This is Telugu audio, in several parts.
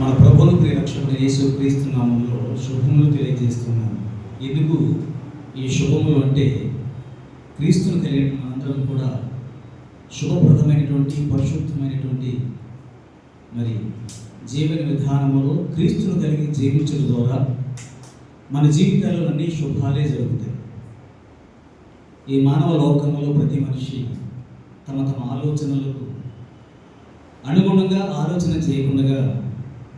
మన ప్రభువును ప్రియరక్షకుడు యేసుక్రీస్తు నామములో శుభములు తెలియజేస్తున్నాను. ఎందుకు ఈ శుభములు అంటే, క్రీస్తును కలిగిన మనందరం కూడా శుభప్రదమైనటువంటి పరిశుద్ధమైనటువంటి జీవన విధానములో క్రీస్తును కలిగి జీవించడం ద్వారా మన జీవితాల్లో అన్ని శుభాలే జరుగుతాయి. ఈ మానవ లోకంలో ప్రతి మనిషి తమ తమ ఆలోచనలకు అనుగుణంగా ఆలోచన చేయకుండా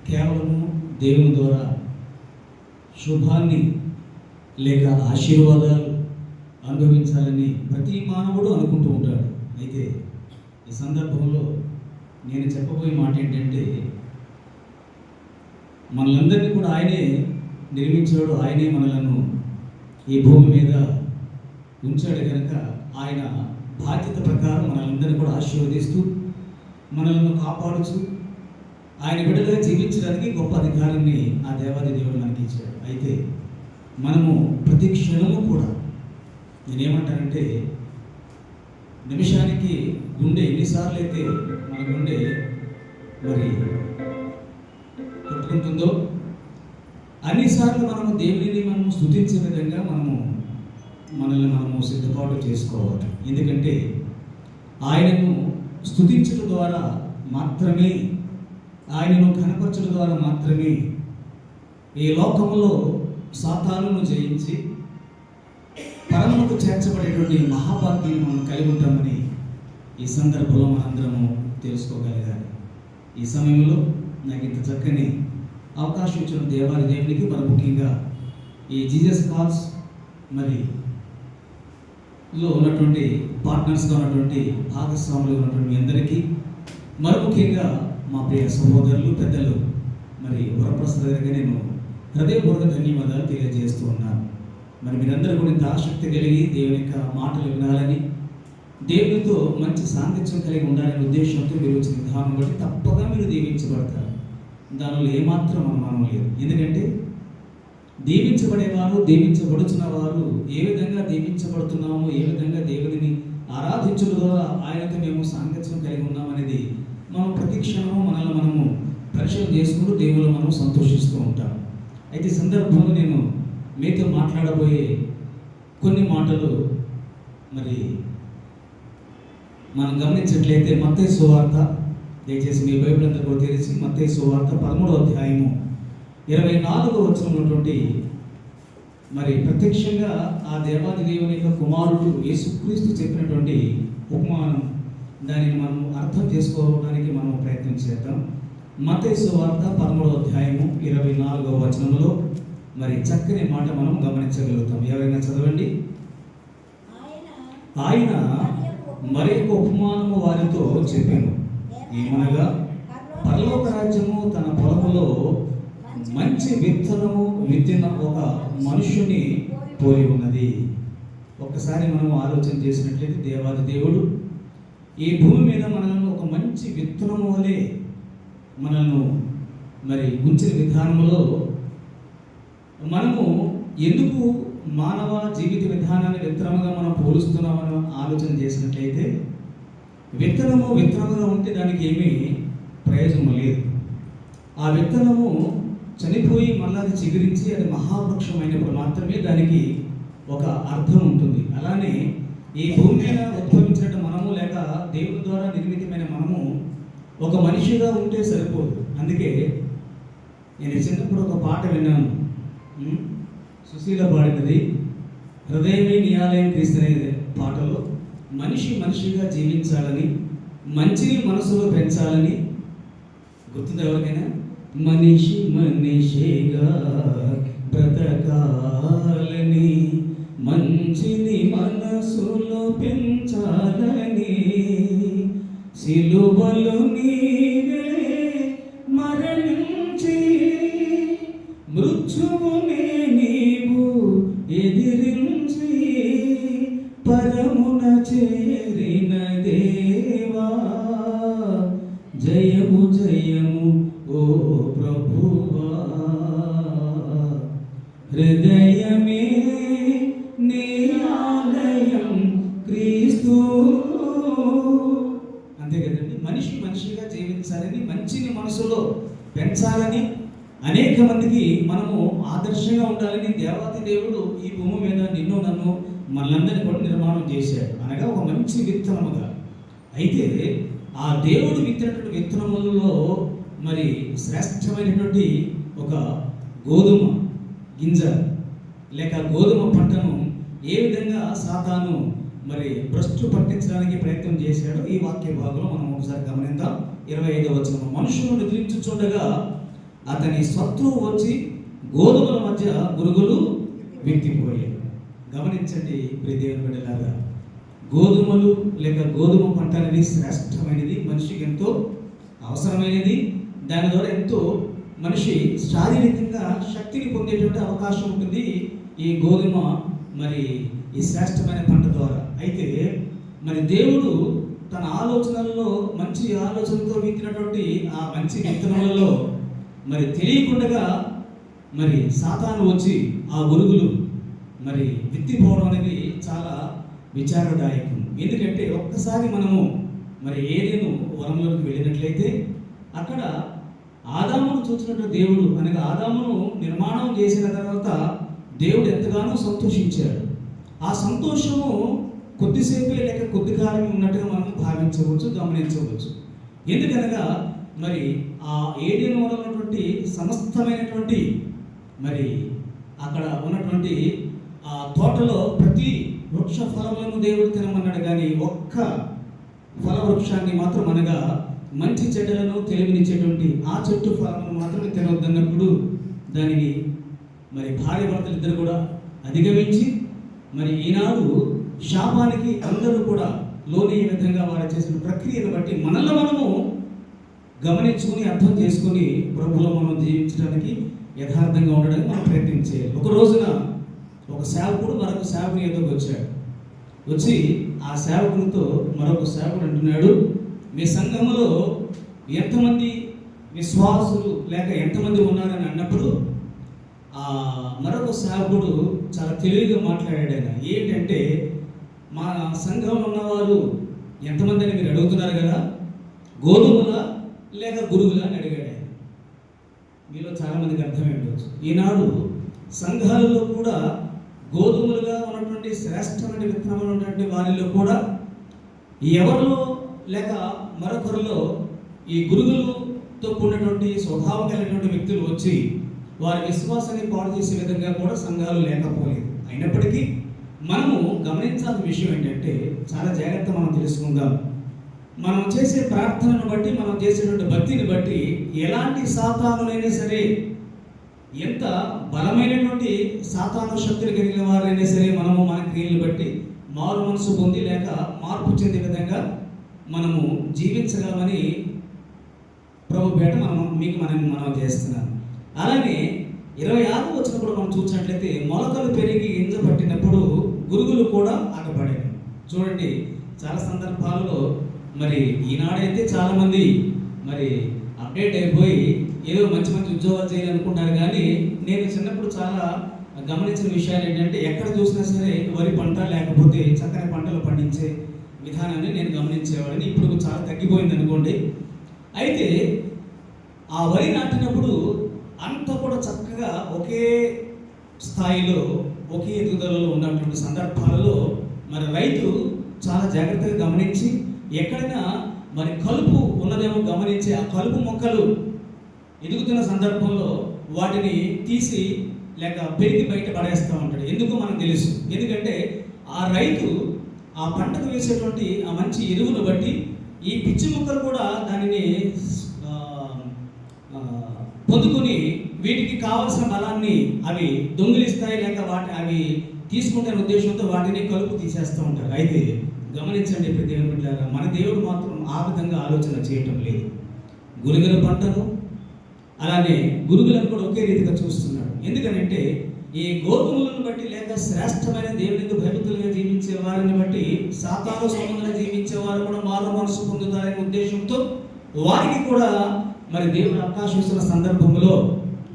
కేవలము దేవుని ద్వారా శుభాన్ని లేక ఆశీర్వాదాలు అనుభవించాలని ప్రతి మానవుడు అనుకుంటూ ఉంటాడు. అయితే ఈ సందర్భంలో నేను చెప్పబోయే మాట ఏంటంటే, మనలందరినీ కూడా ఆయనే నిర్మించాడు, ఆయనే మనలను ఈ భూమి మీద ఉంచాడు కనుక ఆయన బాధ్యత ప్రకారం మనలందరినీ కూడా ఆశీర్వదిస్తూ మనల్ని కాపాడుచు ఆయన బిడ్డలుగా జీవించడానికి గొప్ప అధికారాన్ని ఆ దేవాది దేవుడు మనకి ఇచ్చాడు. అయితే మనము ప్రతి క్షణము కూడా, నేనేమంటానంటే, నిమిషానికి గుండె ఎన్నిసార్లు అయితే మన గుండె కొట్టుకుంటుందో అన్నిసార్లు మనము దేవుడిని మనము స్తుతించే విధంగా మనల్ని సిద్ధపాటు చేసుకోవాలి. ఎందుకంటే ఆయనను స్తుతించడం ద్వారా మాత్రమే, ఆయనను కనపరచడం ద్వారా మాత్రమే ఈ లోకంలో సాతానును జయించి పరముకు చేర్చబడేటువంటి మహాభాగ్యాన్ని మనం కలిగి ఉంటామని ఈ సందర్భంలో మనందరము తెలుసుకోగలగాలి. ఈ సమయంలో నాకు ఇంత చక్కని అవకాశం ఇచ్చిన దేవాది దేవునికి, మరి ముఖ్యంగా ఈ జీసస్ కాల్స్ లో ఉన్నటువంటి పార్ట్నర్స్గా ఉన్నటువంటి భాగస్వాములు ఉన్నటువంటి మీ అందరికీ, మరి ముఖ్యంగా మా ప్రియ సహోదరులు పెద్దలు వరప్రసాద్ గారికి నేను హృదయపూర్వక ధన్యవాదాలు తెలియజేస్తూ ఉన్నాను. మీరందరూ కూడా ఇంత ఆసక్తి కలిగి దేవుని యొక్క మాటలు వినాలని, దేవునితో మంచి సాంగత్యం కలిగి ఉండాలనే ఉద్దేశంతో మీరు వచ్చిన విధానం బట్టి తప్పగా మీరు దీవించబడతారు. దానిలో ఏమాత్రం అనుమానం లేదు. ఎందుకంటే దీవించబడేవారు, దీవించబడుచున్న వారు ఏ విధంగా దీవించబడుతున్నామో, ఏ విధంగా దేవుడిని ఆరాధించడం ద్వారా ఆయనతో మేము సాంగత్యం కలిగి ఉన్నామనేది మనం ప్రతి క్షణము మనము పరిశీలన చేసుకుంటూ దేవుళ్ళు మనం సంతోషిస్తూ ఉంటాం. అయితే ఈ సందర్భంలో నేను మీతో మాట్లాడబోయే కొన్ని మాటలు మనం గమనించట్లయితే మత్తయి సువార్త, దయచేసి మీ బైబిల్ అంతా కూడా తెలిసి మత్తయి సువార్త 13వ అధ్యాయము 24వ వచనంలో ఉన్నటువంటి ప్రత్యక్షంగా ఆ దేవాది దేవుని యొక్క కుమారుడు యేసుక్రీస్తు చెప్పినటువంటి ఉపమానం, దానిని మనం అర్థం చేసుకోవడానికి మనం ప్రయత్నం చేద్దాం. మత్తయి సువార్త 13వ అధ్యాయము 24వ వచనంలో చక్కని మాట మనం గమనించగలుగుతాం. ఎవరైనా చదవండి. ఆయన మరి ఒక ఉపమానము వారితో చెప్పాను, ఏమనగా పరలోక రాజ్యము తన పొలములో మంచి విత్తనము విత్తిన ఒక మనుష్యుని పోలి ఉన్నది. ఒక్కసారి మనం ఆలోచన చేసినట్లయితే దేవాది దేవుడు ఈ భూమి మీద మనల్ని ఒక మంచి విత్తనము వలె మనల్ని ఉంచిన విధానంలో మనము ఎందుకు మానవ జీవిత విధానాన్ని విత్తనముగా మనం పోలుస్తున్నామని ఆలోచన చేసినట్లయితే, విత్తనముగా ఉంటే దానికి ఏమీ ప్రయోజనం లేదు. ఆ విత్తనము చనిపోయి మళ్ళీ అది చిగురించి అది మహావృక్షం అయినప్పుడు మాత్రమే దానికి ఒక అర్థం ఉంటుంది. అలానే ఈ భూమి మీద ఉద్భవించినట్టు మనము, లేక దేవుని ద్వారా నిర్మితమైన మనము ఒక మనిషిగా ఉంటే సరిపోదు. అందుకే నేను చిన్నప్పుడు ఒక పాట విన్నాను, సుశీల పాడినది, హృదయమే నీ ఆలయం క్రీస్తు అనే పాటలో మనిషిగా జీవించాలని, మంచిని మనసులో పెంచాలని, గుర్తుంది ఎవరికైనా? మనిషిగా బ్రతకాలని, మంచిని మనసులో పెంచాలని, సిలువలో నీవే మరణించి మృత్యువునే నీవు ఎదిరించి పరమున చేరిన దేవా, జయము జయము ఓ ప్రభువా, హృదయమే నీ ఆలయం క్రీస్తు. అంతే కదండి. మనిషిగా జీవించాలని, మంచిని మనసు పెంచాలని, అనేక మందికి మనము ఆదర్శంగా ఉండాలని దేవాది దేవుడు ఈ భూమి మీద నిన్ను నన్ను మనందరినీ కూడా నిర్మాణం చేశాడు, అనగా ఒక మంచి విత్తనముగా. అయితే ఆ దేవుడు విత్తినటువంటి విత్తనములలో మరి శ్రేష్టమైనటువంటి ఒక గోధుమ గింజ లేక గోధుమ పంటను ఏ విధంగా సాతాను మరి భ్రష్టు పట్టించడానికి ప్రయత్నం చేశాడో ఈ వాక్య భాగంలో మనం ఒకసారి గమనిద్దాం. 25వ వచనం, మనుషులు నిద్రించుచుండగా అతని శత్రువు వచ్చి గోధుమల మధ్య గురుగులు విత్తిపోయాయి. గమనించండి ప్రియ దేవుని బిడ్డలారా, గోధుమలు లేక గోధుమ పంట అనేది శ్రేష్టమైనది, మనిషికి ఎంతో అవసరమైనది. దాని ద్వారా ఎంతో మనిషి శారీరకంగా శక్తిని పొందేటువంటి అవకాశం ఉంటుంది ఈ గోధుమ మరి ఈ శ్రేష్టమైన పంట ద్వారా. అయితే మరి దేవుడు తన ఆలోచనలలో మంచి ఆలోచనతో విత్తినటువంటి ఆ మంచి విత్తనాలలో మరి తెలియకుండా మరి సాతాను వచ్చి ఆ గురుగులు మరి విత్తిపోవడం అనేది చాలా విచారదాయకం. ఎందుకంటే ఒక్కసారి మనము మరి ఏదైనా వనంలోకి వెళ్ళినట్లయితే అక్కడ ఆదామును చూసినట్టు దేవుడు, అనగా ఆదామును నిర్మాణం చేసిన తర్వాత దేవుడు ఎంతగానో సంతోషించాడు. ఆ సంతోషము కొద్దిసేపే లేక కొద్ది కాలమే ఉన్నట్టుగా మనం భావించవచ్చు, గమనించవచ్చు. ఎందుకనగా మరి ఆ ఏదైనా ఉన్నటువంటి సమస్తమైనటువంటి మరి అక్కడ ఉన్నటువంటి ఆ తోటలో ప్రతి వృక్ష ఫలములను దేవుడు తినమన్నాడు, కానీ ఒక్క ఫలవృక్షాన్ని మాత్రం, అనగా మంచి చెడ్డలను తెలివినిచ్చేటువంటి ఆ చెట్టు ఫలమును మాత్రమే తినవద్దన్నప్పుడు దానిని మరి భార్య భర్తలు ఇద్దరు కూడా అధిగమించి మరి ఈనాడు శాపానికి అందరూ కూడా లోనయ్యే విధంగా వారు చేసిన ప్రక్రియను బట్టి మనల్ని మనము గమనించుకుని అర్థం చేసుకుని ప్రభువులో మనం జీవించడానికి యథార్థంగా ఉండడానికి మనం ప్రయత్నించేయాలి. ఒక రోజున ఒక సేవకుడు మరొక సేవకుని ఎదురుకు వచ్చాడు. వచ్చి ఆ సేవకునితో మరొక సేవకుడు అంటున్నాడు, మీ సంఘంలో ఎంతమంది విశ్వాసులు లేక ఎంతమంది ఉన్నారని అన్నప్పుడు మరొక సేవకుడు చాలా తెలివిగా మాట్లాడాడు. ఆయన ఏంటంటే, మా సంఘంలో ఉన్నవారు ఎంతమంది అని మీరు అడుగుతున్నారు కదా, గోధుమల లేక గురుగుల అని అడిగాడు ఆయన. మీలో చాలామందికి అర్థమై ఉండవచ్చు. ఈనాడు సంఘాలలో కూడా గోధుమలుగా ఉన్నటువంటి శ్రేష్టమైన విత్తనములు ఉన్నటువంటి వారిలో కూడా ఎవరిలో లేక మరొకరిలో ఈ గురుగులతో కూడినటువంటి స్వభావం కలిగినటువంటి వ్యక్తులు వచ్చి వారి విశ్వాసాన్ని పాడు చేసే విధంగా కూడా సంఘాలు లేకపోలేదు. అయినప్పటికీ మనము గమనించాల్సిన విషయం ఏంటంటే, చాలా జాగ్రత్త మనం తెలుసుకుందాం. మనం చేసే ప్రార్థనను బట్టి, మనం చేసేటువంటి భక్తిని బట్టి ఎలాంటి సాతానులైనా సరే, ఎంత బలమైనటువంటి సాతాను శక్తులు కలిగిన వారైనా సరే, మనము మన క్రియలను బట్టి మారు మనసు పొంది లేక మార్పు చెందే విధంగా మనము జీవించగలమని ప్రభు పేట మనం చేస్తున్నాం. అలానే 26 వచ్చినప్పుడు మనం చూసినట్లయితే, మొలకలు పెరిగి గింజ పట్టినప్పుడు గురుగులు కూడా ఆగపడాయి. చూడండి, చాలా సందర్భాల్లో మరి ఈనాడైతే చాలామంది మరి అప్డేట్ అయిపోయి ఏదో మంచి మంచి ఉద్యోగాలు చేయాలనుకుంటారు. కానీ నేను చిన్నప్పుడు చాలా గమనించిన విషయాలు ఏంటంటే, ఎక్కడ చూసినా సరే వరి పంట లేకపోతే చక్కని పంటలు పండించే విధానాన్ని నేను గమనించేవాడిని. ఇప్పుడు చాలా తగ్గిపోయింది అనుకోండి. అయితే ఆ వరి నాటినప్పుడు అంతా కూడా చక్కగా ఒకే స్థాయిలో ఒకే ఎదుగుదలలో ఉన్నటువంటి సందర్భాలలో మరి రైతు చాలా జాగ్రత్తగా గమనించి ఎక్కడైనా మరి కలుపు ఉన్నదేమో గమనించి ఆ కలుపు మొక్కలు ఎదుగుతున్న సందర్భంలో వాటిని తీసి లేక పెరిగి బయట పడేస్తూ ఉంటాడు. ఎందుకు మనకు తెలుసు. ఎందుకంటే ఆ రైతు ఆ పంటకు వేసేటువంటి ఆ మంచి ఎరువును బట్టి ఈ పిచ్చి మొక్కలు కూడా దానిని పొందుకుని వీటికి కావలసిన బలాన్ని అవి దొంగిలిస్తాయి లేక అవి తీసుకుంటే ఉద్దేశంతో వాటిని కలుపు తీసేస్తూ ఉంటారు. అయితే గమనించండి ప్రతి దేవుని బిడ్డలారా, మన దేవుడు మాత్రం ఆ విధంగా ఆలోచన చేయటం లేదు. గురుగుల పంటను అలానే గురుగులను కూడా ఒకే రీతిగా చూస్తున్నాడు. ఎందుకనంటే ఈ గోధుమలను బట్టి లేక శ్రేష్టమైన దేవునికి భయభక్తులుగా జీవించే వారిని బట్టి సాతాను సంబంధంగా జీవించే వారు కూడా మారు మనసు పొందుతారనే ఉద్దేశంతో వారికి కూడా మరి దేవుడు అవకాశం ఇస్తున్న సందర్భంలో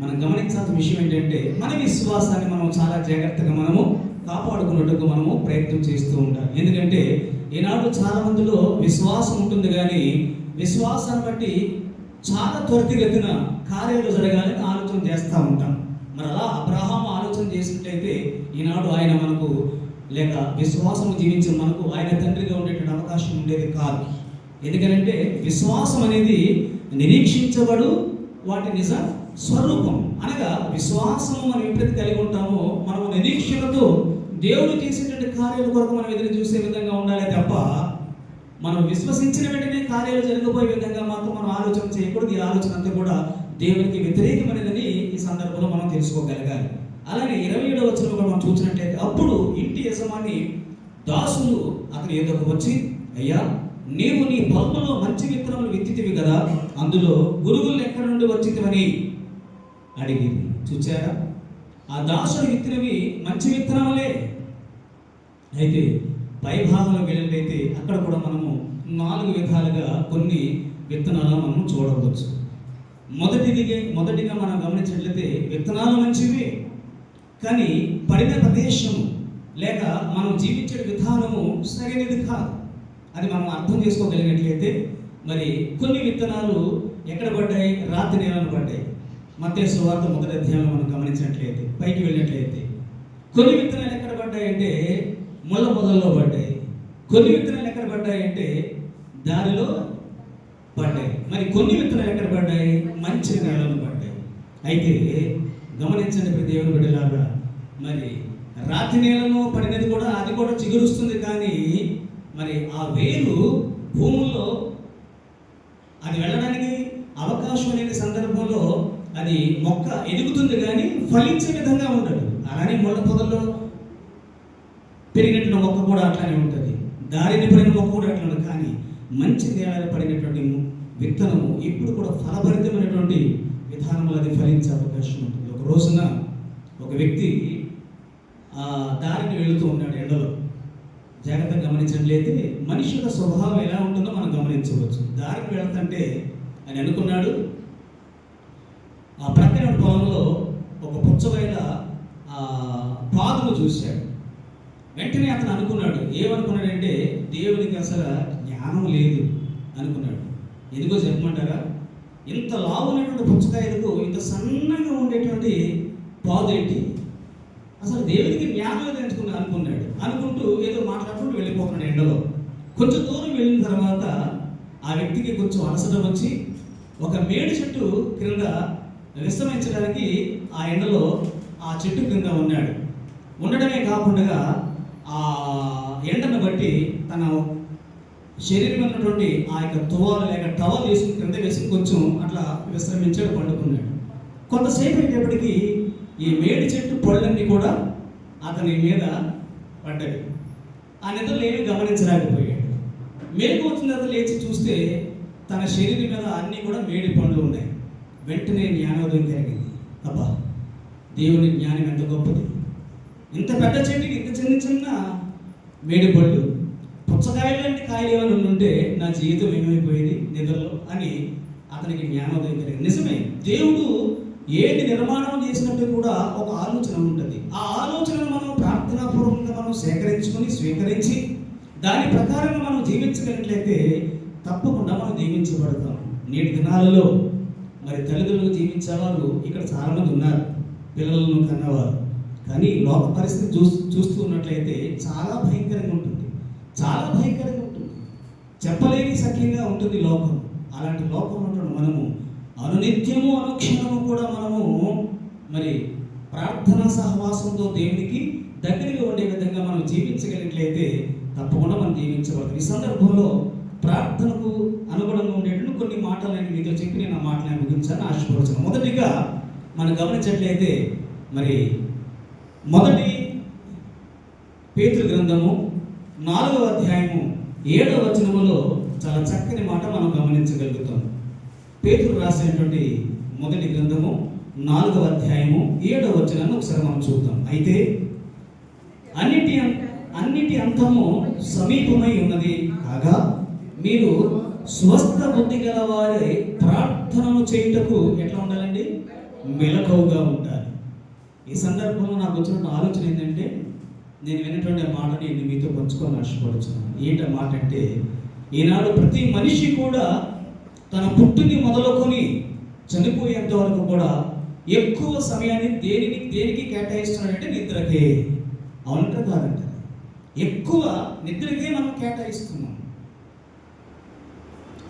మనం గమనించాల్సిన విషయం ఏంటంటే, మన విశ్వాసాన్ని మనం చాలా జాగ్రత్తగా మనము కాపాడుకున్నట్టుగా మనము ప్రయత్నం చేస్తూ ఉంటాం. ఎందుకంటే ఈనాడు చాలా మందిలో విశ్వాసం ఉంటుంది, కానీ విశ్వాసాన్ని బట్టి చాలా త్వరితగతిన కార్యాలు జరగాలని ఆలోచన చేస్తూ ఉంటాం. మరి అలా అబ్రహాము ఆలోచన చేసినట్లయితే ఈనాడు ఆయన మనకు లేక విశ్వాసం జీవించిన మనకు ఆయన తండ్రిగా ఉండేటువంటి అవకాశం ఉండేది కాదు. ఎందుకంటే విశ్వాసం అనేది నిరీక్షించబడు వాటి నిజ స్వరూపం. అనగా విశ్వాసం మనం ఎప్పుడైతే కలిగి ఉంటామో మనము నిరీక్షణతో దేవుడు చేసేటువంటి కార్యాల కొరకు మనం ఎదురు చూసే విధంగా ఉండాలి తప్ప మనం విశ్వసించిన వెంటనే కార్యాలు జరగబోయే విధంగా మాత్రం మనం ఆలోచన చేయకూడదు. ఈ ఆలోచన అంతా కూడా దేవునికి వ్యతిరేకమైనదని ఈ సందర్భంలో మనం తెలుసుకోగలగాలి. అలాగే 27వ వచనంలో మనం చూసినట్లయితే అప్పుడు ఇంటి యజమాని దాసులు అతని ఎదురుకు వచ్చి, అయ్యా, నీవు నీ పొలంలో మంచి విత్తనములు విత్తితివి కదా, అందులో గురుగులు ఎక్కడి నుండి వచ్చితివని అడిగింది. చూచారా, ఆ దాసుడు విత్తినవి మంచి విత్తనములే. అయితే పై భాగంలో వెళ్ళినట్లయితే అక్కడ కూడా మనము 4 విధాలుగా కొన్ని విత్తనాలను మనం చూడవచ్చు. మొదటిగా మనం గమనించినట్లయితే విత్తనాలు మంచివి, కానీ పడిన ప్రదేశము లేక మనం జీవించే విధానము సరైనది కాదు. అది మనం అర్థం చేసుకోగలిగినట్లయితే మరి కొన్ని విత్తనాలు ఎక్కడ పడ్డాయి? రాతి నేలను పడ్డాయి. మత్తయి సువార్త 1వ అధ్యాయంలో మనం గమనించినట్లయితే పైకి వెళ్ళినట్లయితే కొన్ని విత్తనాలు ఎక్కడ పడ్డాయంటే ముళ్ళ పొదల్లో పడ్డాయి. కొన్ని విత్తనాలు ఎక్కడ పడ్డాయంటే దారిలో పడ్డాయి. మరి కొన్ని విత్తనాలు ఎక్కడ పడ్డాయి? మంచి నేలను పడ్డాయి. అయితే గమనించండి ప్రతి దేవుని బిడ్డలారా, మరి రాతి నేలను పడినది కూడా అది కూడా చిగురుస్తుంది, కానీ మరి ఆ వేరు భూముల్లో అది వెళ్ళడానికి అవకాశం లేని సందర్భంలో అది మొక్క ఎదుగుతుంది కానీ ఫలించే విధంగా ఉండదు. అలానే ముళ్ళ పొదల్లో పెరిగినటువంటి మొక్క కూడా అట్లానే ఉంటుంది, దారిని పడిన మొక్క కూడా అట్లా ఉంటుంది. కానీ మంచి నేలలో పడినటువంటి విత్తనము ఇప్పుడు కూడా ఫలభరితమైనటువంటి విధానంలో అది ఫలించే అవకాశం ఉంటుంది. ఒక రోజున ఒక వ్యక్తి దారిని వెళుతూ ఉన్నాడు ఎండలో. జాగ్రత్తగా గమనించినట్లయితే మనిషి యొక్క స్వభావం ఎలా ఉంటుందో మనం గమనించవచ్చు. దారికి వెళ్తుంటే ఆయన అనుకున్నాడు, ఆ ప్రక్కన పొలంలో ఒక పుచ్చమైన పాదును చూశాడు. వెంటనే అతను అనుకున్నాడు, ఏమనుకున్నాడంటే దేవునికి అసలు జ్ఞానం లేదు అనుకున్నాడు. ఎందుకో చెప్పమంటారా? ఇంత లావునటువంటి పుచ్చకాయలకు ఇంత సన్నగా ఉండేటువంటి పాదు ఏంటి? అసలు దేవునికి జ్ఞానం లేదు అనుకున్నాడు. అనుకుంటూ ఏదో మాట్లాడుకుంటూ వెళ్ళిపోతున్నాడు ఎండలో. కొంచెం దూరం వెళ్ళిన తర్వాత ఆ వ్యక్తికి కొంచెం అలసట వచ్చి ఒక మేడి చెట్టు క్రింద విశ్రమించడానికి ఆ ఎండలో ఆ చెట్టు క్రింద ఉన్నాడు. ఉండడమే కాకుండా ఆ ఎండను బట్టి తన శరీరం ఉన్నటువంటి ఆ యొక్క తువాలు లేక టవల్ వేసుకుని క్రింద వేసుకుని కొంచెం అట్లా విశ్రమించాడు, పండుకున్నాడు. కొంతసేపు అయ్యేటప్పటికీ ఈ మేడి చెట్టు పళ్ళన్నీ కూడా అతని మీద పడ్డవి. ఆ నిద్రలు ఏమీ గమనించలేకపోయాడు. మేలుకు వచ్చిన తర్వాత లేచి చూస్తే తన శరీరం మీద అన్నీ కూడా మేడి పండ్లు ఉన్నాయి. వెంటనే జ్ఞానోదయం కలిగింది. అబ్బా, దేవుని జ్ఞానం ఎంత గొప్పది! ఇంత పెద్ద చెట్టుకి ఇంత చిన్న చిన్న మేడి పళ్ళు, పుచ్చకాయలు లాంటి కాయలు ఏమైనా ఉంటే నా జీవితం ఏమైపోయేది నిద్రలో అని అతనికి జ్ఞానోదయం కలిగింది. నిజమే, దేవుడు ఏది నిర్మాణం చేసినట్టు కూడా ఒక ఆలోచన ఉంటుంది. ఆ ఆలోచనను మనం ప్రార్థనాపూర్వకంగా మనం సేకరించుకొని స్వీకరించి దాని ప్రకారంగా మనం జీవించగలిగినట్లయితే తప్పకుండా మనం దీవించబడతాం. నేటి దినాలలో మరి తల్లిదండ్రులు జీవించేవారు ఇక్కడ చాలామంది ఉన్నారు, పిల్లలను కన్నవారు. కానీ లోక పరిస్థితి చూస్తూ ఉన్నట్లయితే చాలా భయంకరంగా ఉంటుంది, చాలా భయంకరంగా ఉంటుంది, చెప్పలేని సఖ్యంగా ఉంటుంది లోకం. అలాంటి లోకంలో మనము అనునిత్యము అనుక్షణము కూడా మనము మరి ప్రార్థనా సహవాసంతో దేవునికి దగ్గరగా ఉండే విధంగా మనం జీవించగలిగినట్లయితే తప్పకుండా మనం జీవించబడతాం. ఈ సందర్భంలో ప్రార్థనకు అనుగుణంగా ఉండేటువంటి కొన్ని మాటలు నేను మీతో చెప్పి నేను ఆ మాటలను ముగించాలని ఆశపడుతున్నాను. మొదటిగా మనం గమనించినట్లయితే మరి మొదటి పేతురు గ్రంథము 4వ అధ్యాయము 7వ వచనములో చాలా చక్కని మాట మనం గమనించగలుగుతాం. పేతురు రాసినటువంటి మొదటి గ్రంథము 4వ అధ్యాయము 7వ వచనాన్ని ఒకసారి మనం చూద్దాం. అయితే అన్నిటి అంతము సమీపమై ఉన్నది కాగా మీరు స్వస్థ బుద్ధి గలవారే ప్రార్థనను చేయుటకు ఎట్లా ఉండాలండి? మెలకువగా ఉండాలి. ఈ సందర్భంలో నాకు వచ్చిన ఆలోచన ఏంటంటే, నేను విన్నటువంటి మాటని నేను మీతో పంచుకోవాలని ఆశపడుతున్నాను. ఏంట మాట అంటే, ఈనాడు ప్రతి మనిషి కూడా తన పుట్టిని మొదలుకొని చనిపోయేంత వరకు కూడా ఎక్కువ సమయాన్ని దేనికి కేటాయిస్తున్నాడంటే నిద్రకే. అవునంటారు కాదంటారు? ఎక్కువ నిద్రకే మనం కేటాయిస్తున్నాం.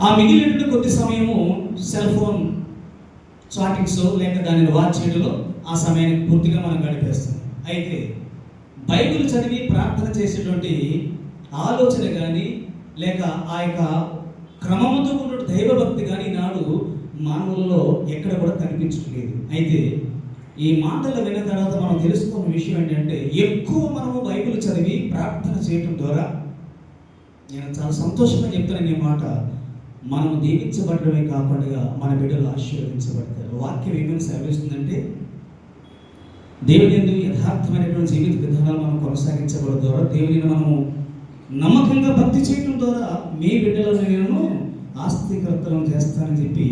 ఆ మిగిలిన కొద్ది సమయము సెల్ ఫోన్ చాటింగ్స్ లేక దానిని వాచ్ చేయడంలో ఆ సమయాన్ని పూర్తిగా మనం గడిపేస్తాం. అయితే బైబిల్ చదివి ప్రార్థన చేసేటువంటి ఆలోచన కానీ లేక ఆ యొక్క క్రమముతో ఉన్న దైవభక్తి కానీ ఈనాడు మానవుల్లో ఎక్కడ కూడా కనిపించట్లేదు. అయితే ఈ మాటలు విన్న తర్వాత మనం తెలుసుకున్న విషయం ఏంటంటే, ఎక్కువ మనము బైబిల్ చదివి ప్రార్థన చేయడం ద్వారా, నేను చాలా సంతోషంగా చెప్తాను ఈ మాట, మనము దీవించబడమే కాకుండా మన బిడ్డలు ఆశీర్వదించబడతారు. వాక్యం ఏమైనా సెలవిస్తుందంటే, దేవుని యందు యథార్థమైనటువంటి జీవిత విధానాలు మనం కొనసాగించబడడం ద్వారా, దేవుని మనము నమ్మకంగా భక్తి చేయడం ద్వారా మీ బిడ్డలను నేను ఆస్తికర్తలను చేస్తానని చెప్పి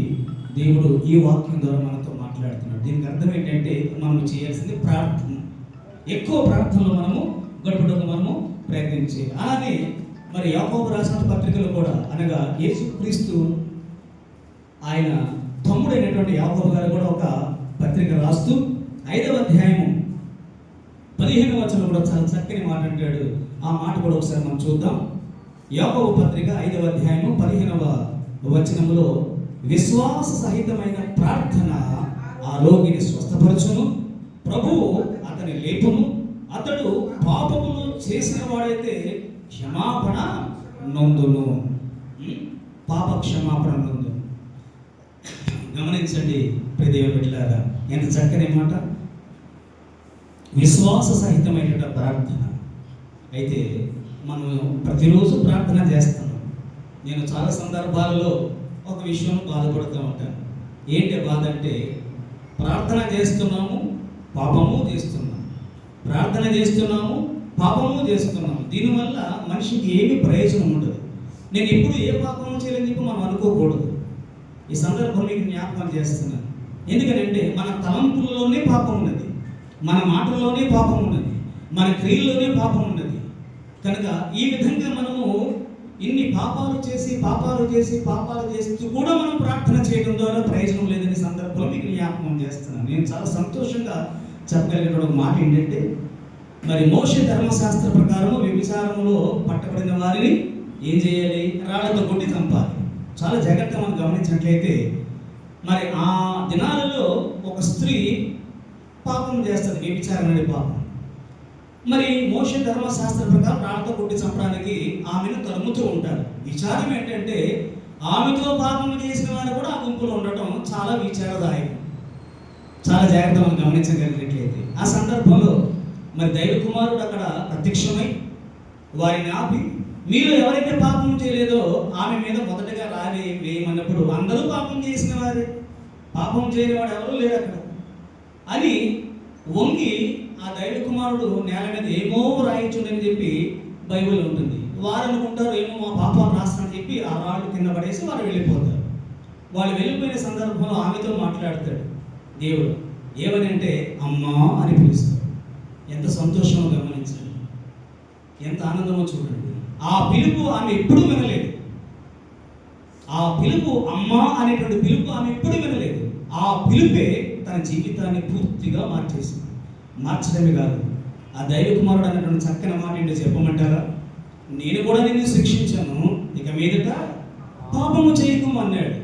దేవుడు ఈ వాక్యం ద్వారా మనతో మాట్లాడుతున్నాడు. దీనికి అర్థం ఏంటంటే, మనం చేయాల్సింది ప్రార్థన. ఎక్కువ ప్రార్థనలో మనము గడుపుటకు మనము ప్రయత్నించాలి. అలానే మరి యాకోబు రాసిన పత్రికలు కూడా, అనగా యేసుక్రీస్తు ఆయన తమ్ముడైనటువంటి యాకోబు గారు కూడా ఒక పత్రిక రాస్తూ 5వ అధ్యాయము 15వ వచనం కూడా చాలా చక్కని మాట అంటాడు. ఆ మాట కూడా ఒకసారి మనం చూద్దాం. యాకోబు పత్రిక 5వ అధ్యాయము 15వ వచనములో, విశ్వాస సహితమైన ప్రార్థన ఆ రోగిని స్వస్థపరచును, ప్రభువు అతని లేపును, అతడు పాపములు చేసిన వాడైతే క్షమాపణ నొందును. పాప క్షమాపణ నొందును. గమనించండి ప్రియదేవ బిడ్డలారా, ఎంత చక్కని మాట. విశ్వాస సహితమైన ప్రార్థన. అయితే మనం ప్రతిరోజు ప్రార్థన చేస్తున్నాం. నేను చాలా సందర్భాలలో ఒక విషయం బాధపడుతూ ఉంటాను. ఏంటి బాధ అంటే, ప్రార్థన చేస్తున్నాము, పాపము చేస్తున్నాము, ప్రార్థన చేస్తున్నాము, పాపము చేస్తున్నాము. దీనివల్ల మనిషికి ఏమి ప్రయోజనం ఉండదు. నేను ఇప్పుడు ఏ పాపము చేయాలని చెప్పి మనం అనుకోకూడదు. ఈ సందర్భం మీకు జ్ఞాపకం చేస్తున్నాను. ఎందుకంటే మన తలంపుల్లోనే పాపం ఉన్నది, మన మాటల్లోనే పాపం ఉన్నది, మన క్రియల్లోనే పాపం ఉన్నది. కనుక ఈ విధంగా మనము ఇన్ని పాపాలు చేస్తూ కూడా మనం ప్రార్థన చేయడం ద్వారా ప్రయోజనం లేదని సందర్భంలో మీకు జ్ఞాపకం చేస్తున్నాను. నేను చాలా సంతోషంగా చెప్పగలిగిన ఒక మాట ఏంటంటే, మరి మోషే ధర్మశాస్త్ర ప్రకారం వ్యభిచారంలో పట్టబడిన వారిని ఏం చేయాలి? రాళ్లతో కొట్టి చంపాలి. చాలా జాగ్రత్తగా మనం గమనించినట్లయితే, మరి ఆ దినాలలో ఒక స్త్రీ పాపం చేస్తుంది, వ్యభిచారం అనే పాపం. మరి మోషే ధర్మశాస్త్ర ప్రకారం రాళ్లతో కొట్టి చంపడానికి ఆమెను తరుముతూ ఉంటారు. విచారం ఏంటంటే, ఆమెతో పాపం చేసిన వారు కూడా ఆ గుంపులో ఉండటం చాలా విచారదాయకం. చాలా జాగ్రత్తగా మనం గమనించగలిగినట్లయితే, ఆ సందర్భంలో మరి దైవ కుమారుడు అక్కడ ప్రత్యక్షమై వారిని ఆపి, మీరు ఎవరైతే పాపం చేయలేదో ఆమె మీద మొదటగా రాయి వేయమన్నప్పుడు, అందరూ పాపం చేసిన వారే, పాపం చేయని వాడు ఎవరూ లేరు అక్కడ అని వంగి ఆ దైవ కుమారుడు నేల మీద ఏమో రాయించుండని చెప్పి బైబిల్ ఉంటుంది. వారు అనుకుంటారు ఏమో మా పాపాలు రాస్తానని చెప్పి ఆ రాళ్ళు కింద పడేసి వారు వెళ్ళిపోతారు. వాళ్ళు వెళ్ళిపోయిన సందర్భంలో ఆమెతో మాట్లాడతాడు దేవుడు. ఏమని అంటే, అమ్మా అని పిలుస్తాడు. ఎంత సంతోషమో గమనించండి, ఎంత ఆనందమో చూడండి. ఆ పిలుపు ఆమె ఎప్పుడూ వినలేదు. ఆ పిలుపు, అమ్మా అనేటువంటి పిలుపు ఆమె ఎప్పుడూ వినలేదు. ఆ పిలుపే తన జీవితాన్ని పూర్తిగా మార్చేసింది. మార్చడమే కాదు, ఆ దైవ కుమారుడు అన్నటువంటి చక్కని మాట ఏంటో చెప్పమంటారా? నేను కూడా నిన్ను శిక్షించాను, ఇక మీదట పాపము చేయకు అన్నాడు.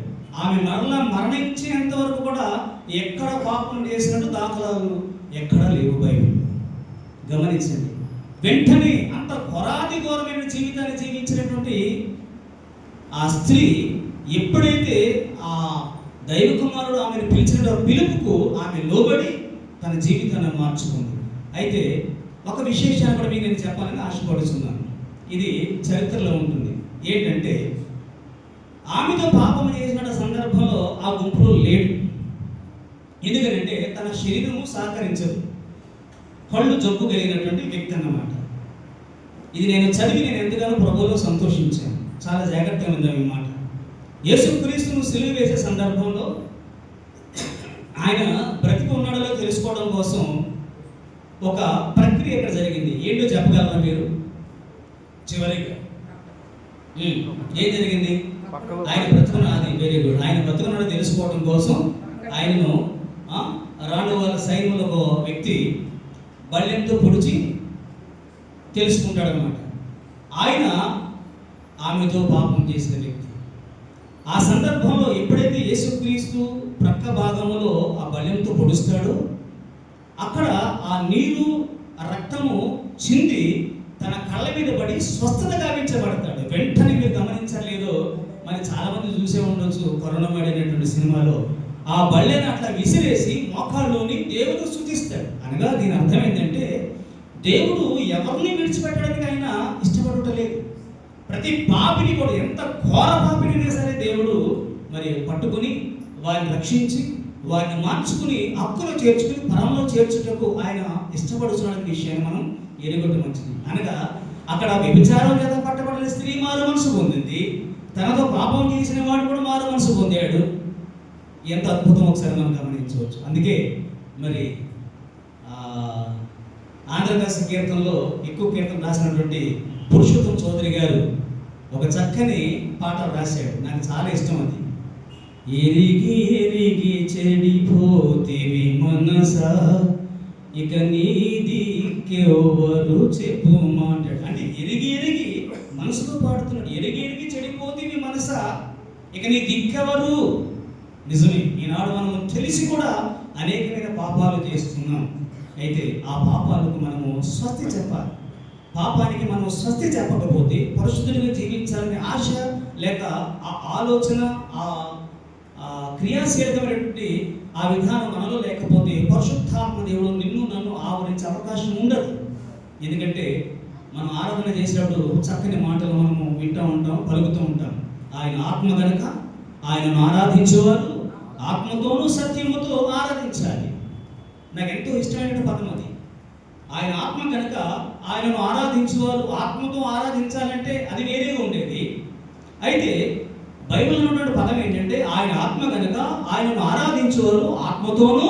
ఆమె మరణించేంత వరకు కూడా ఎక్కడ పాపం చేసినట్టు దాఖలాలు ఎక్కడా లేవు బైబిల్. గమనించండి. వెంటనే అంత ఘోరాతిఘోరమైన జీవితాన్ని జీవించినటువంటి ఆ స్త్రీ ఎప్పుడైతే ఆ దైవ కుమారుడు ఆమెను పిలిచిన పిలుపుకు ఆమె లోబడి తన జీవితాన్ని మార్చుకుంది. అయితే ఒక విశేషాన్ని కూడా మీకు నేను చెప్పాలని ఆశపడుతున్నాను. ఇది చరిత్రలో ఉంటుంది. ఏంటంటే, ఆమెతో పాపం చేసిన సందర్భంలో ఆ గుంపులో లేడు. ఎందుకంటే తన శరీరము సహకరించదు. కళ్ళు జబ్బు కలిగినటువంటి వ్యక్తి అన్నమాట. ఇది నేను చదివి నేను ఎంతగానో ప్రభువులో సంతోషించాను. చాలా జాగ్రత్తగా ఉందాం ఈ మాట. యేసుక్రీస్తును సిలువ వేసే సందర్భంలో ఆయన బ్రతికి ఉన్నాడో తెలుసుకోవడం కోసం ఒక ప్రక్రియ ఇక్కడ జరిగింది. ఏంటో చెప్పగలరా మీరు? చివరిగా ఏం జరిగింది? ఆయన బ్రతుకున్నది వెరీ గుడ్. ఆయన బ్రతుకున్నాడు తెలుసుకోవడం కోసం ఆయనను రాను వాళ్ళ సైన్యంలో ఒక వ్యక్తి బళ్ళెంతో పొడిచి తెలుసుకుంటాడు అనమాట. ఆయన ఆమెతో పాపం చేసిన వ్యక్తి. ఆ సందర్భంలో ఎప్పుడైతే యేసుక్రీస్తు ప్రక్క భాగంలో ఆ బళ్ళెంతో పొడుస్తాడో అక్కడ ఆ నీరు ఆ రక్తము చింది తన కళ్ళ మీద పడి స్వస్థత గావించబడతాడు. వెంటనే మీరు గమనించలేదో మరి చాలా మంది చూసే ఉండొచ్చు కరోనా అనేటువంటి సినిమాలో ఆ బళ్ళెను అట్లా విసిరేసి మోకాళ్ళలోని దేవుడు స్తుతిస్తాడు. అనగా దీని అర్థం ఏంటంటే దేవుడు ఎవరిని విడిచిపెట్టడానికి ఆయన ఇష్టపడటలేదు. ప్రతి పాపిని కూడా ఎంత ఘోర పాపినైనా సరే దేవుడు మరి పట్టుకుని వారిని రక్షించి వారిని మార్చుకుని హక్కులో చేర్చుకుని పరంలో చేర్చుటకు ఆయన ఇష్టపడుతున్న విషయాన్ని మనం ఎరుగొట్టు మంచిది. అనగా అక్కడ వ్యభిచారం చేత పట్టబడిన స్త్రీ మారు మనసు పొందింది, తనతో పాపం చేసిన వాడు కూడా మారు మనసు పొందాడు. ఎంత అద్భుతం ఒకసారి మనం గమనించవచ్చు. అందుకే మరి ఆంధ్రదేశ కీర్తనలో ఎక్కువ కీర్తన రాసినటువంటి పురుషోత్తం చౌదరి గారు ఒక చక్కని పాట రాశాడు. నాకు చాలా ఇష్టం అది. ఎరిగి ఎరిగి చెడిపోతేవి మనసా ఇక నీదికెవరు చెప్పుమా అంటాడు. అంటే ఎరిగి ఎరిగి మనసుతో పాడుతున్నాడు. ఎరిగి ఎరిగి చెడిపోతేవి మనసా ఇక నీ దిక్కెవరు. నిజమే, ఈనాడు మనం తెలిసి కూడా అనేకమైన పాపాలు చేస్తున్నాం. అయితే ఆ పాపాలకు మనము స్వస్తి చెప్పాలి. పాపానికి మనం స్వస్తి చెప్పకపోతే పరిశుద్ధుడిగా జీవించాలనే ఆశ లేక ఆ ఆలోచన ఆ క్రియాశీలకమైనటువంటి ఆ విధానం మనలో లేకపోతే పరిశుద్ధాత్మ దేవుడు నిన్ను నన్ను ఆవరించే అవకాశం ఉండదు. ఎందుకంటే మనం ఆరాధన చేసేటప్పుడు చక్కని మాటలు మనము వింటూ ఉంటాం, పలుకుతూ ఉంటాం. ఆయన ఆత్మ కనుక ఆయనను ఆరాధించేవారు ఆత్మతోనూ సత్యముతో ఆరాధించాలి. నాకు ఎంతో ఇష్టమైన పదం అది. ఆయన ఆత్మ కనుక ఆయనను ఆరాధించేవారు ఆత్మతో ఆరాధించాలంటే అది వేరేగా ఉండేది. అయితే బైబిల్లో ఉన్నటువంటి పదం ఏంటంటే ఆయన ఆత్మ కనుక ఆయనను ఆరాధించేవారు ఆత్మతోనూ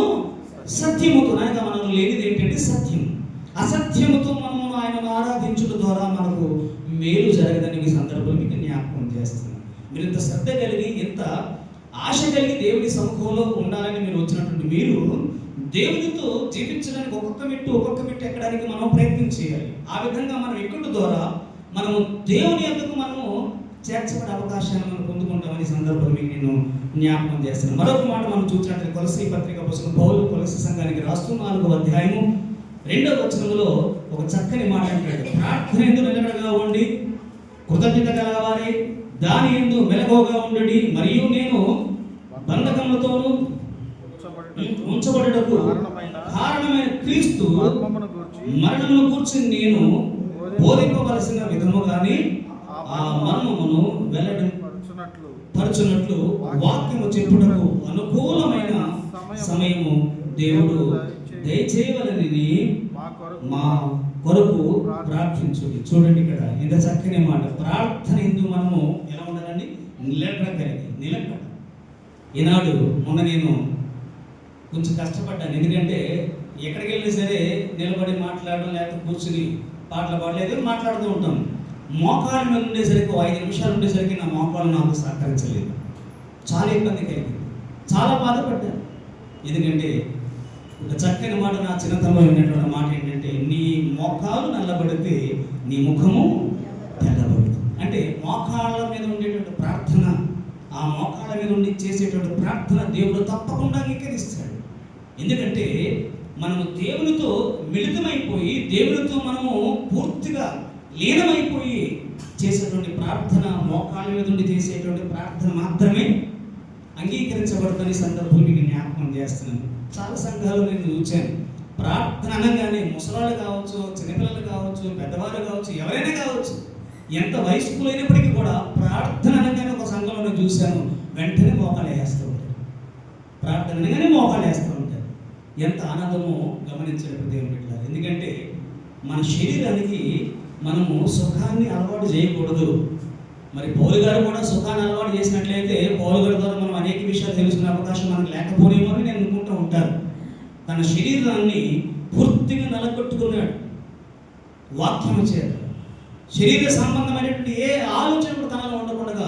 సత్యముతో. అనగా మనలో లేనిది ఏంటంటే సత్యం. అసత్యముతో మనము ఆయనను ఆరాధించడం ద్వారా మనకు మేలు జరగదని ఈ సందర్భంలో మీకు జ్ఞాపకం చేస్తున్నాను. మీరు ఇంత శ్రద్ధ కలిగి ఎంత ఆశ కలిగి దేవుని సముఖంలో ఉండాలని మీరు వచ్చినటువంటి మీరు దేవునితో జీవించడానికి ఒక్కొక్క మెట్టు ఎక్కడానికి మనం ప్రయత్నం చేయాలి. ఆ విధంగా మనం ఎక్కుట ద్వారా మనము దేవుని యొద్దకు మనము చేర్చబడే అవకాశాన్ని మనం పొందుకుంటామని సందర్భంలో మీకు నేను జ్ఞాపకం చేస్తున్నాను. మరొక మాట మనం చూసినట్లయితే కొలసీ పత్రిక పుస్తకం పౌలు కొలసీ సంఘానికి రాస్తూ 4వ అధ్యాయము 2వ వచనంలో ఒక చక్కని మాట అంటాడు. ప్రార్థన యందు నిలకడగా ఉండి కృతజ్ఞత గలవారై దాని యందు మెలకువగా ఉండండి. మరియు నేను బంధకములతోనూ ఉంచబడుటకు కారణమైన క్రీస్తు మరణమును కూర్చుని నేను బోధింపవలసిన విధముగానే ఆ మర్మమును వెల్లడిపరచునట్లు వాక్యము చెప్పుటకు అనుకూలమైన సమయము దేవుడు దయచేయవలనని మా కొరకు ప్రార్థించుడి. చూడండి ఇక్కడ ఇంత చక్కని మాట. ప్రార్థన ఎందుకు మనము ఎలా ఉండాలండి? నిలకడ. ఈనాడు మొన్న నేను కొంచెం కష్టపడ్డాను. ఎందుకంటే ఎక్కడికి వెళ్ళినా సరే నిలబడి మాట్లాడడం లేకపోతే కూర్చుని పాటలు పాడలేదు మాట్లాడుతూ ఉంటాం. మోకాళ్ళ మీద ఉండేసరికి 5 నిమిషాలు ఉండేసరికి నా మోకాళ్ళు నాకు సహకరించలేదు. చాలా ఇబ్బంది కలిగింది, చాలా బాధపడ్డాను. ఎందుకంటే ఒక చక్కని మాట నా చిన్నతనంలో విన్నటువంటి మాట ఏంటంటే నీ మోకాలు నల్లబడితే నీ ముఖము తెల్లబడుతుంది. అంటే మోకాళ్ళ మీద ఉండేటువంటి ప్రార్థన, ఆ మోకాళ్ళ మీద ఉండి చేసేటువంటి ప్రార్థన దేవుడు తప్పకుండా అంగీకరిస్తాడు. ఎందుకంటే మనము దేవునితో మిళితమైపోయి దేవునితో మనము పూర్తిగా లీనమైపోయి చేసేటువంటి ప్రార్థన, మోకాళ్ళ మీద ఉండి చేసేటువంటి ప్రార్థన మాత్రమే అంగీకరించబడుతున్న సందర్భం మీకు జ్ఞాపకం చేస్తున్నాను. చాలా సంఘాలు నేను చూశాను. ప్రార్థన అనగానే ముసలాళ్ళు కావచ్చు, చిన్నపిల్లలు కావచ్చు, పెద్దవాళ్ళు కావచ్చు, ఎవరైనా కావచ్చు, ఎంత వయస్కులైనప్పటికీ కూడా ప్రార్థన అనగానే ఒక సంఘంలో నేను చూశాను, వెంటనే మోకాలు వేస్తూ ఉంటారు. ప్రార్థన అనగానే మోకాలు వేస్తూ ఉంటారు. ఎంత ఆనందమో గమనించడం దేవుని బిడ్డలారా. ఎందుకంటే మన శరీరానికి మనము సుఖాన్ని అలవాటు చేయకూడదు. మరి పౌలు గారు కూడా సుఖాన్ని అలవాటు చేసినట్లయితే పౌలు గారి ద్వారా మనం అనేక విషయాలు తెలుసుకునే అవకాశం మనకు లేకపోనేమో అని నేను అనుకుంటూ ఉంటాను. తన శరీరాన్ని పూర్తిగా నలగొట్టుకున్నాడు వాక్యము చేత. శరీర సంబంధమైనటువంటి ఏ ఆలోచన కూడా తనలో ఉండకుండా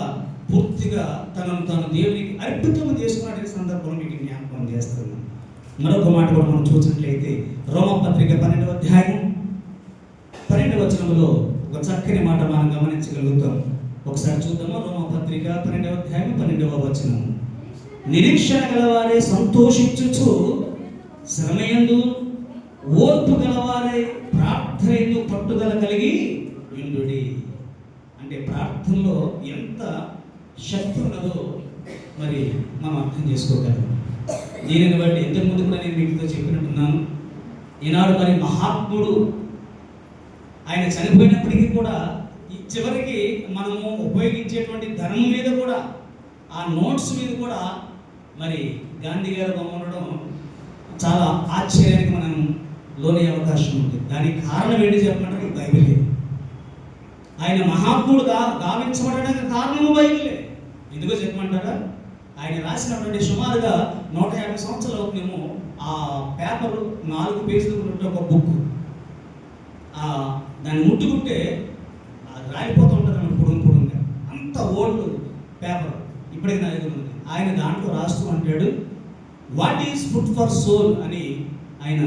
పూర్తిగా తనను తాను దేవునికి అర్పితం చేసుకున్న సందర్భంలో మీకు జ్ఞాపకం చేస్తున్నాను. మరొక మాట కూడా మనం చూసినట్లయితే రోమపత్రిక 12వ అధ్యాయం 12వ వచనంలో ఒక చక్కని మాట మనం గమనించగలుగుతాం. ఒకసారి చూద్దాము. రోమపత్రిక 12వ అధ్యాయం 12వ వచనం. నిరీక్షణ గలవారే సంతోషించుచు, శ్రమయందు ఓర్పు గలవారే ప్రార్థనయందు పట్టుదల కలిగి ఉండుడి. అంటే ప్రార్థనలో ఎంత శక్తి ఉన్నదో మరి మనం అర్థం చేసుకోగలం. దీనిని బట్టి ఇంతకుముందు కూడా నేను మీతో చెప్పినట్టున్నాను. ఈనాడు మరి మహాత్ముడు ఆయన చనిపోయినప్పటికీ కూడా చివరికి మనము ఉపయోగించేటువంటి ధనం మీద కూడా, ఆ నోట్స్ మీద కూడా మరి గాంధీ గారు బొమ్మ ఉండడం చాలా ఆశ్చర్యానికి మనం లోనే అవకాశం ఉంది. దానికి కారణం ఏంటి చెప్పమంటే ఈ బైబిలే. ఆయన మహాత్ముడు గావించబడడానికి కారణము బైబిలే. ఎందుకో చెప్పమంటారా? ఆయన రాసినటువంటి సుమారుగా 150 సంవత్సరాలు అవుతుందేమో. ఆ పేపర్ 4 పేజీలు ఉంటే ఒక బుక్, దాన్ని ముట్టుకుంటే రాలిపోతూ ఉంటుంది అన్నమాట, పొడుగుగా. అంత ఓల్డ్ పేపర్, ఇప్పటికి నా దగ్గర ఉంది. ఆయన దాంట్లో రాస్తూ అంటాడు, what is food for soul అని ఆయన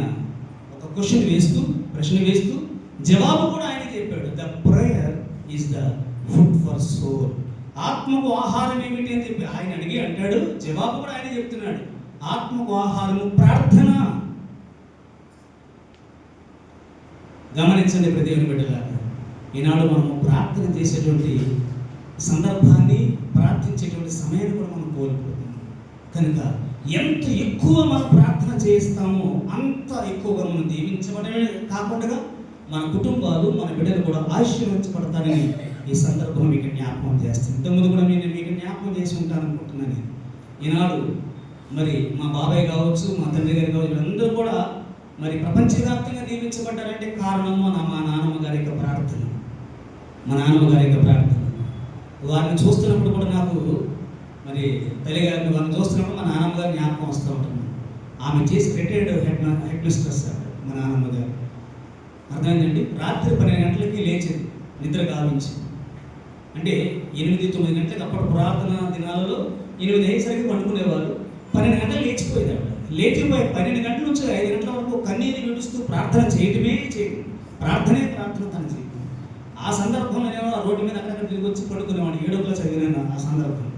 ఒక ప్రశ్న వేస్తూ జవాబు కూడా ఆయన చెప్పాడు. The prayer is the food for soul. ఆత్మకు ఆహారం ఏమిటి అని చెప్పి ఆయన అడిగి అంటాడు, జవాబు కూడా ఆయన చెప్తున్నాడు, ఆత్మకు ఆహారము ప్రార్థన. గమనించండి దేవుని బిడ్డలారా, ఈనాడు మనము ప్రార్థన చేసేటువంటి సందర్భాన్ని, ప్రార్థించేటువంటి సమయాన్ని కూడా మనం కోల్పోతున్నాం. కనుక ఎంత ఎక్కువ మనం ప్రార్థన చేస్తామో అంత ఎక్కువగా మనం దీవించబడమే కాకుండా మన కుటుంబాలు, మన బిడ్డలు కూడా ఆశీర్వదించబడతారని ఈ సందర్భంలో మీకు జ్ఞాపకం చేస్తాను. ఇంతకుముందు కూడా నేను మీకు జ్ఞాపకం చేసి ఉంటాను అనుకుంటున్నాను. ఈనాడు మరి మా బాబాయ్ కావచ్చు, మా తండ్రి గారు కావచ్చు, వీళ్ళందరూ కూడా మరి ప్రపంచవ్యాప్తంగా దీవించబడ్డారంటే కారణం మా నాన్నమ్మ గారి యొక్క ప్రార్థన. వారిని చూస్తున్నప్పుడు కూడా నాకు మరి తల్లిగారిని వారిని చూస్తున్నప్పుడు మా నాన్నమ్మ గారు జ్ఞాపకం వస్తూ ఉంటుంది. ఆమె చేసి రిటైర్డ్ హెడ్ మిస్ట్రెస్ మా నాన్నమ్మ గారు. అర్థమైందండి. రాత్రి 12 గంటలకి లేచేది, నిద్ర గావించి. అంటే 8-9 గంటలకు అప్పుడు పురాతన దినాలలో 8 అయ్యేసరికి పండుకునేవాళ్ళు. 12 గంటలు లేచిపోయేది ఆవిడ. లేచిపోయి 12 గంటల నుంచి 5 గంటల వరకు కన్నీరు విడుస్తూ ప్రార్థన చేయడమే ప్రార్థనే ప్రార్థన తను చేయడం. ఆ సందర్భంలో నేను రోడ్డు మీద అక్కడక్కడ తిరిగి వచ్చి పడుకునేవాడిని. 7వ చదివినాను ఆ సందర్భం.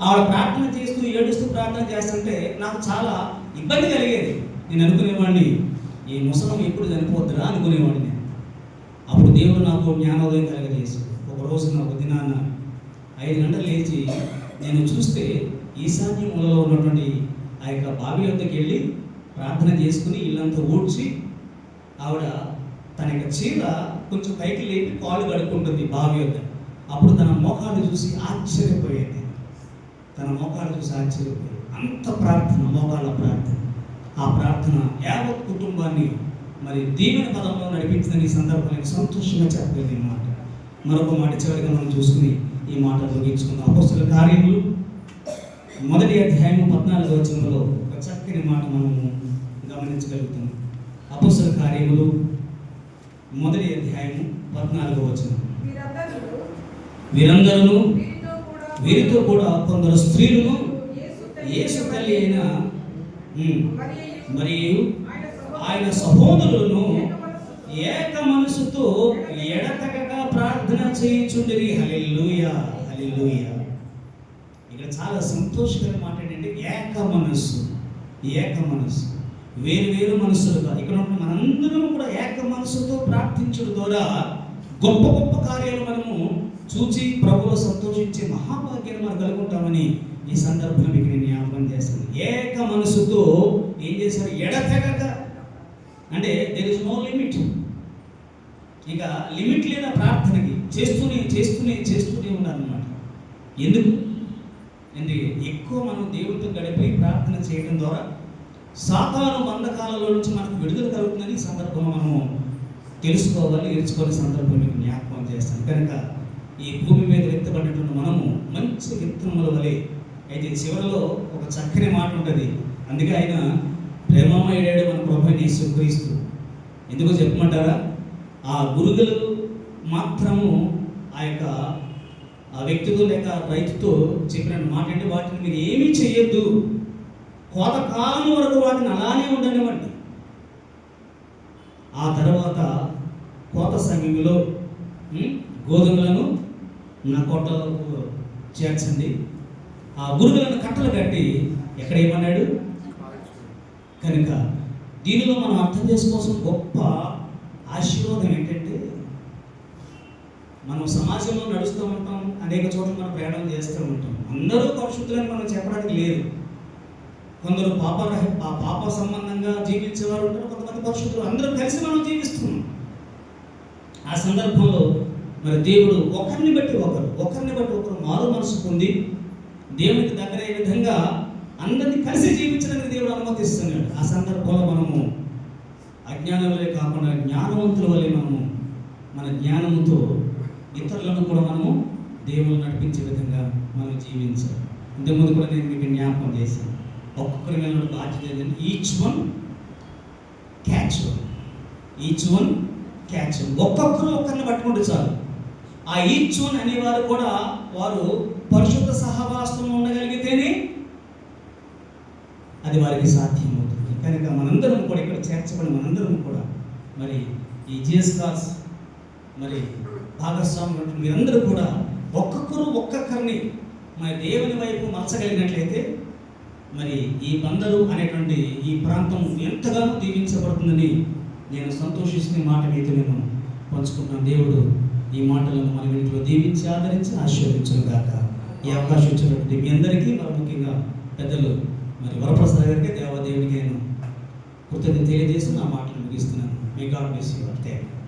ఆవిడ ప్రార్థన చేస్తూ ఏడుస్తూ ప్రార్థన చేస్తుంటే నాకు చాలా ఇబ్బంది కలిగేది. నేను అనుకునేవాడిని, ఈ ముసలం ఎప్పుడు చనిపోద్దురా అనుకునేవాడిని. అప్పుడు దేవుడు నాకు జ్ఞానోదయం కలగజేసి ఒక రోజున ఒక దినాన 5 గంటలు లేచి నేను చూస్తే ఈశాన్య మూలలో ఉన్నటువంటి ఆ యొక్క బావి వద్దకు వెళ్ళి ప్రార్థన చేసుకుని ఇల్లంతా ఊడ్చి ఆవిడ తన యొక్క చీర కొంచెం పైకి లేపి కాళ్ళు కడుక్కుంటుంది బావి వద్ద. అప్పుడు తన మోకాళ్ళు చూసి ఆశ్చర్యపోయేది. అంత ప్రార్థన, మోకాళ్ళ ప్రార్థన. ఆ ప్రార్థన యావత్ కుటుంబాన్ని మరి దీవెన పదంలో నడిపించిందని ఈ సందర్భానికి సంతోషంగా చెప్పలేదు. ఈ మాట మరొక మాట చివరిగా మనం చూసుకుని ఈ మాట ముగించుకున్నాం. అపోస్తలుల కార్యములు 1వ అధ్యాయం 14వ వచనంలో ఒక చక్కని మాట మనము గమనించగలుగుతాం. అపోస్తలుల కార్యములు 1వ అధ్యాయం 14వ వచనం. వీరందరూ వీరితో కూడా కొందరు స్త్రీలను యేసు తల్లి అయిన మరియు ఆయన సహోదరులను ఏక మనసుతో ఎడతెగక ప్రార్థన చేయుచుండిరి. హల్లెలూయా, హల్లెలూయా. ఇక్కడ చాలా సంతోషకరమైన మాట ఏంటంటే ఏక మనస్సు. వేరు మనస్సులుగా ఇక్కడ మనందరం కూడా ఏక మనస్సుతో ప్రార్థించడం ద్వారా గొప్ప గొప్ప కార్యాలు మనము చూచి ప్రభువు సంతోషించే మహాభాగ్యాన్ని మనం కలుగుంటామని ఈ సందర్భంలో మీకు నేను జ్ఞాపకం చేస్తాను. ఏక మనసుతో ఏం చేశారు? ఎడతెగక. అంటే దేర్ ఇస్ నో లిమిట్. ఇక లిమిట్ లేని ప్రార్థనకి చేస్తూనే ఉన్నారన్నమాట. ఎందుకు అంటే ఎక్కువ మనం దేవుడితో గడిపి ప్రార్థన చేయడం ద్వారా సాతాను బంధకాలలో నుంచి మనకు విడుదల కలుగుతుందని ఈ సందర్భంలో మనము తెలుసుకోవాలి, నేర్చుకోవాల్సిన సందర్భం మీకు జ్ఞాపకం చేస్తాను. కనుక ఈ భూమి మీద విత్తబడినటువంటి మనము మంచి విత్తనముల వలె. అయితే చివరిలో ఒక చక్కని మాట ఉంటుంది. అందుకే ఆయన ప్రేమమయుడైన మన ప్రభువైన యేసుక్రీస్తు. ఎందుకో చెప్పమంటారా? ఆ గురుగులు మాత్రము ఆ యొక్క ఆ వ్యక్తితో లేక రైతుతో చెప్పిన మాట అంటే వాటిని మీరు ఏమీ చేయొద్దు, కోతకాలం వరకు వాటిని అలానే ఉండనివ్వండి. ఆ తర్వాత కోత సమయంలో గోధుమలను నా కొట్టలకు చేర్చండి, ఆ గురుగులను కట్టలు కట్టి ఎక్కడ ఏమన్నాడు. కనుక దీనిలో మనం అర్థం చేసుకోవాల్సిన గొప్ప ఆశీర్వాదం ఏంటంటే, మనం సమాజంలో నడుస్తూ ఉంటాం, అనేక చోట్ల మనం ప్రయాణం చేస్తూ ఉంటాం. అందరూ పరిశుద్ధులని మనం చెప్పడానికి లేదు. కొందరు పాప సంబంధంగా జీవించేవారు ఉంటారు, కొంతమంది పరిశుద్ధులు, అందరూ కలిసి మనం జీవిస్తున్నాం. ఆ సందర్భంలో మరి దేవుడు ఒకరిని బట్టి ఒకరు మారు మనసు పొంది దేవునికి దగ్గరయ్యే విధంగా అందరినీ కలిసి జీవించడానికి దేవుడు అనుమతిస్తున్నాడు. ఆ సందర్భంలో మనము అజ్ఞానులే కాకుండా జ్ఞానవంతుల వల్లే మనము మన జ్ఞానముతో ఇతరులను కూడా మనము దేవుడు నడిపించే విధంగా మనం జీవించాలి. ఇంతకుముందు కూడా నేను మీకు జ్ఞాపకం చేశాను. ఒక్కొక్కరి మీద బాధ్యత ఏంటంటే ఈచ్ వన్ క్యాచ్. ఒక్కొక్కరు ఒక్కరిని పట్టుకుంటే చాలు. ఆ ఈచ్ వన్ అనేవారు కూడా వారు పరిశుద్ధ సహవాసంలో ఉండగలిగితేనే అది వారికి సాధ్యమవుతుంది. కనుక మనందరం కూడా ఇక్కడ చేర్చబడి మనందరం కూడా మరి ఈ జీసస్ కాస్ మరి భాగస్వామ్యం మీరందరూ కూడా ఒక్కొక్కరిని మరి దేవుని వైపు మలచగలిగినట్లయితే మరి ఈ బందరు అనేటువంటి ఈ ప్రాంతం ఎంతగానో దీవించబడుతుందని నేను సంతోషిస్తున్న మాట మీతో నేను పంచుకుంటున్నాను. దేవుడు ఈ మాటలను మన ఇంట్లో దీవించి ఆదరించి ఆశీర్వదించును గాక. ఈ అవకాశం ఇచ్చినటువంటి మీ అందరికీ మరి ముఖ్యంగా పెద్దలు మరి వరప్రసాద్ గారికి దేవాదేవుడికి నేను కృతజ్ఞత తెలియజేసి నా మాటలు ముగిస్తున్నాను. May God bless you. Thank you.